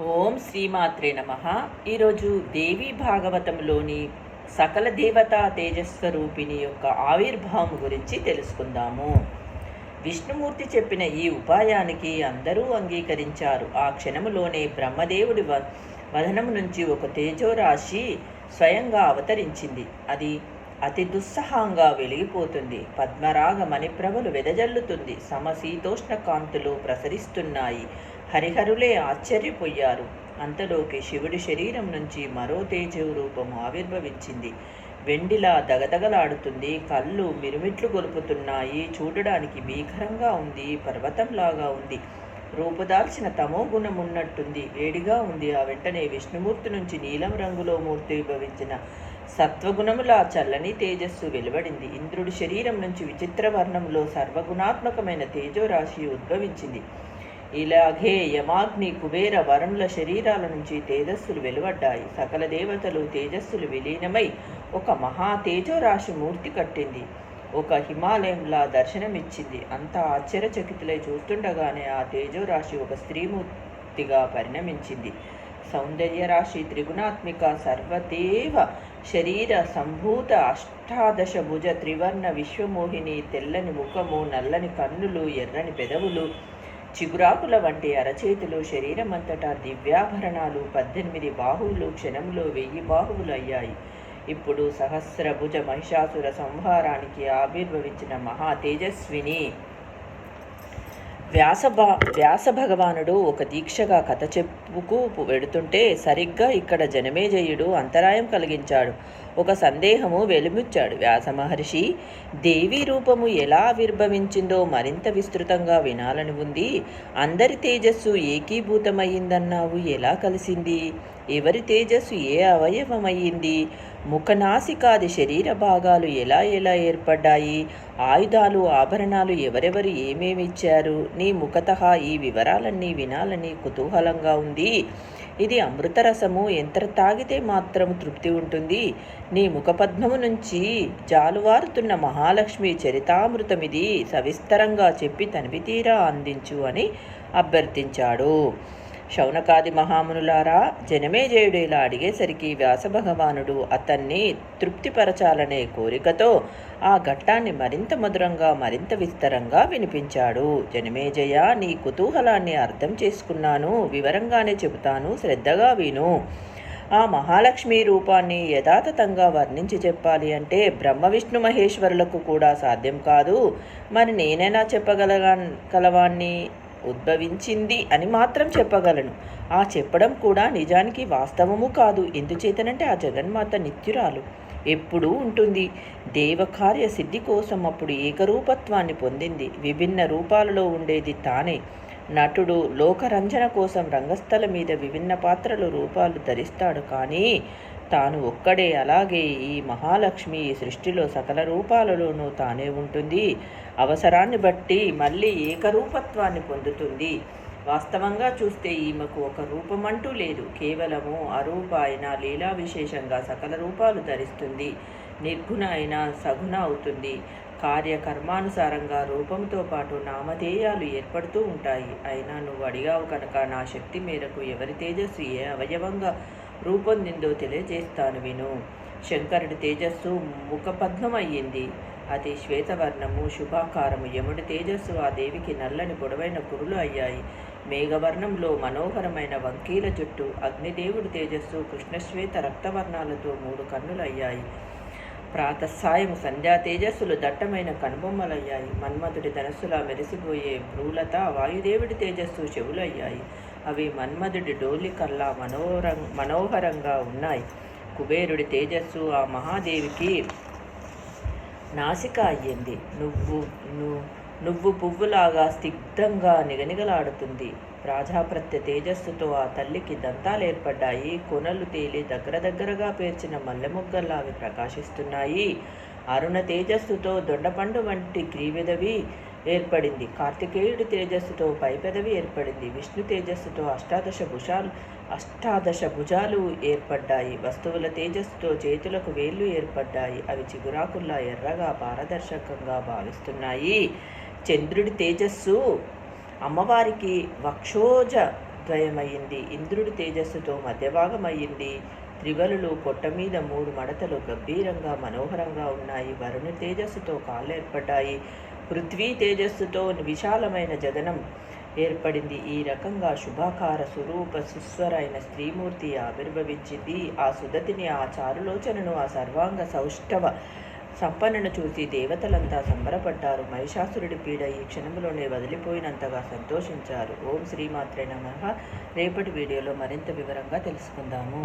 ఓం శ్రీమాత్రే నమః. ఈరోజు దేవీ భాగవతంలోని సకల దేవతా తేజస్వరూపిణి యొక్క ఆవిర్భావం గురించి తెలుసుకుందాము. విష్ణుమూర్తి చెప్పిన ఈ ఉపాయానికి అందరూ అంగీకరించారు. ఆ క్షణములోనే బ్రహ్మదేవుడి వదనము నుంచి ఒక తేజోరాశి స్వయంగా అవతరించింది. అది అతి దుస్సహంగా వెలిగిపోతుంది. పద్మరాగ మణిప్రభలు వెదజల్లుతుంది. సమశీతోష్ణ కాంతులు ప్రసరిస్తున్నాయి. హరిహరులే ఆశ్చర్యపోయారు. అంతలోకి శివుడి శరీరం నుంచి మరో తేజో రూపము ఆవిర్భవించింది. వెండిలా దగదగలాడుతుంది. కళ్ళు మిరుమిట్లు గొలుపుతున్నాయి. చూడడానికి భీకరంగా ఉంది. పర్వతంలాగా ఉంది. రూపుదాల్చిన తమో గుణమున్నట్టుంది. వేడిగా ఉంది. ఆ వెంటనే విష్ణుమూర్తి నుంచి నీలం రంగులో మూర్తిభవించిన సత్వగుణములా చల్లని తేజస్సు వెలువడింది. ఇంద్రుడి శరీరం నుంచి విచిత్ర వర్ణంలో సర్వగుణాత్మకమైన తేజోరాశి ఉద్భవించింది. ఇలాగే యమాగ్ని కుబేర వరుణుల శరీరాల నుంచి తేజస్సులు వెలువడ్డాయి. సకల దేవతలు తేజస్సులు విలీనమై ఒక మహా తేజోరాశి మూర్తి కట్టింది. ఒక హిమాలయంలా దర్శనమిచ్చింది. అంతా ఆశ్చర్యచకితులై చూస్తుండగానే ఆ తేజోరాశి ఒక స్త్రీమూర్తిగా పరిణమించింది. సౌందర్యరాశి త్రిగుణాత్మిక సర్వదేవ శరీర సంభూత అష్టాదశ భుజ త్రివర్ణ విశ్వమోహిని, తెల్లని ముఖము, నల్లని కన్నులు, ఎర్రని పెదవులు, చిగురాకుల వంటి అరచేతులు, శరీరమంతటా దివ్యాభరణాలు, 18 బాహువులు క్షణంలో 1000 బాహువులు అయ్యాయి. ఇప్పుడు సహస్రభుజ మహిషాసుర సంహారానికి ఆవిర్భవించిన మహా తేజస్విని వ్యాస భగవానుడు ఒక దీక్షగా కథ చెప్పుకు వెడుతుంటే సరిగ్గా ఇక్కడ జనమేజయుడు అంతరాయం కలిగించాడు. ఒక సందేహము వెలుముచ్చాడు. వ్యాస మహర్షి, దేవీ రూపము ఎలా ఆవిర్భవించిందో మరింత విస్తృతంగా వినాలని ఉంది. అందరి తేజస్సు ఏకీభూతమయ్యిందన్నావు, ఎలా కలిసింది? ఎవరి తేజస్సు ఏ అవయవమయ్యింది? ముఖనాసికాది శరీర భాగాలు ఎలా ఎలా ఏర్పడ్డాయి? ఆయుధాలు ఆభరణాలు ఎవరెవరు ఏమేమిచ్చారు? నీ ముఖతః ఈ వివరాలన్నీ వినాలని కుతూహలంగా ఉంది. ఇది అమృతరసము, ఎంత తాగితే మాత్రం తృప్తి ఉంటుంది. నీ ముఖపద్మము నుంచి జాలువారుతున్న మహాలక్ష్మి చరితామృతమిది, సవిస్తరంగా చెప్పి తనివితీరా అందించు అని అభ్యర్థించాడు. శౌనకాది మహామునులారా, జనమేజయుడు ఇలా అడిగేసరికి వ్యాసభగవానుడు అతన్ని తృప్తిపరచాలనే కోరికతో ఆ ఘట్టాన్ని మరింత మధురంగా మరింత విస్తరంగా వినిపించాడు. జనమేజయ, నీ కుతూహలాన్ని అర్థం చేసుకున్నాను. వివరంగానే చెబుతాను, శ్రద్ధగా విను. ఆ మహాలక్ష్మి రూపాన్ని యథాతథంగా వర్ణించి చెప్పాలి అంటే బ్రహ్మ విష్ణు మహేశ్వరులకు కూడా సాధ్యం కాదు. మరి నేనైనా చెప్పగలవాణ్ణి? ఉద్భవించింది అని మాత్రం చెప్పగలను. ఆ చెప్పడం కూడా నిజానికి వాస్తవము కాదు. ఎందుచేతనంటే ఆ జగన్మాత నిత్యురాలు, ఎప్పుడూ ఉంటుంది. దేవకార్య సిద్ధి కోసం అప్పుడు ఏకరూపత్వాన్ని పొందింది. విభిన్న రూపాలలో ఉండేది తానే. నటుడు లోకరంజన కోసం రంగస్థల మీద విభిన్న పాత్రలు రూపాలు ధరిస్తాడు. కానీ తాను ఒక్కడే. అలాగే ఈ మహాలక్ష్మి ఈ సృష్టిలో సకల రూపాలలోనూ తానే ఉంటుంది. అవసరాన్ని బట్టి మళ్ళీ ఏకరూపత్వాన్ని పొందుతుంది. వాస్తవంగా చూస్తే ఈమెకు ఒక రూపమంటూ లేదు. కేవలము అరూప అయిన లీలా విశేషంగా సకల రూపాలు ధరిస్తుంది. నిర్గుణ అయిన సగుణ అవుతుంది. కార్యకర్మానుసారంగా రూపంతో పాటు నామధేయాలు ఏర్పడుతూ ఉంటాయి. అయినా నువ్వు అడిగావు కనుక నా శక్తి మేరకు ఎవరి తేజస్సు ఏ అవయవంగా రూపొందిందో తెలియజేస్తాను విను. శంకరుడి తేజస్సు ముఖపద్మమయ్యింది. అది శ్వేతవర్ణము, శుభాకారము. యముడి తేజస్సు ఆ దేవికి నల్లని పొడవైన కురులు అయ్యాయి. మేఘవర్ణంలో మనోహరమైన వంకీల జుట్టు. అగ్నిదేవుడి తేజస్సు కృష్ణశ్వేత రక్తవర్ణాలతో 3 కన్నులు అయ్యాయి. ప్రాతస్సాయం సంధ్యా తేజస్సులు దట్టమైన కనుబొమ్మలయ్యాయి. మన్మధుడి ధనస్సులా మెరిసిపోయే భ్రూలత. వాయుదేవుడి తేజస్సు చెవులు అయ్యాయి. అవి మన్మధుడి డోలికల్లా మనోహరంగా ఉన్నాయి. కుబేరుడి తేజస్సు ఆ మహాదేవికి నాసిక అయ్యింది. నువ్వు పువ్వులాగా స్నిగ్ధంగా నిగనిగలాడుతుంది. ప్రాజాపత్య తేజస్సుతో ఆ తల్లికి దంతాలు ఏర్పడ్డాయి. కొనలు తేలి దగ్గరగా పేర్చిన మల్లెమొగ్గల్లా అవి ప్రకాశిస్తున్నాయి. అరుణ తేజస్సుతో దొండపండు వంటి క్రీవెదవి ఏర్పడింది. కార్తికేయుడి తేజస్సుతో పైపెదవి ఏర్పడింది. విష్ణు తేజస్సుతో అష్టాదశ భుజాలు ఏర్పడ్డాయి. వస్తువుల తేజస్సుతో చేతులకు వేళ్లు ఏర్పడ్డాయి. అవి చిగురాకుల్లా ఎర్రగా పారదర్శకంగా భావిస్తున్నాయి. చంద్రుడి తేజస్సు అమ్మవారికి వక్షోజ ద్వయమయ్యింది. ఇంద్రుడి తేజస్సుతో మధ్యభాగమయ్యింది. త్రివలులు పొట్ట మీద 3 మడతలు గంభీరంగా మనోహరంగా ఉన్నాయి. వరుణి తేజస్సుతో కాళ్ళు ఏర్పడ్డాయి. పృథ్వీ తేజస్సుతో విశాలమైన జగనం ఏర్పడింది. ఈ రకంగా శుభాకార స్వరూప సుస్వరైన స్త్రీమూర్తి ఆవిర్భవించింది. ఆ సుదతిని, ఆ చారులోచనను, ఆ సర్వాంగ సౌష్ఠవ సంపన్నను చూసి దేవతలంతా సంబరపడ్డారు. మహిషాసురుడి పీడ ఈ క్షణంలోనే వదిలిపోయినంతగా సంతోషించారు. ఓం శ్రీమాత్రే నమః. రేపటి వీడియోలో మరింత వివరంగా తెలుసుకుందాము.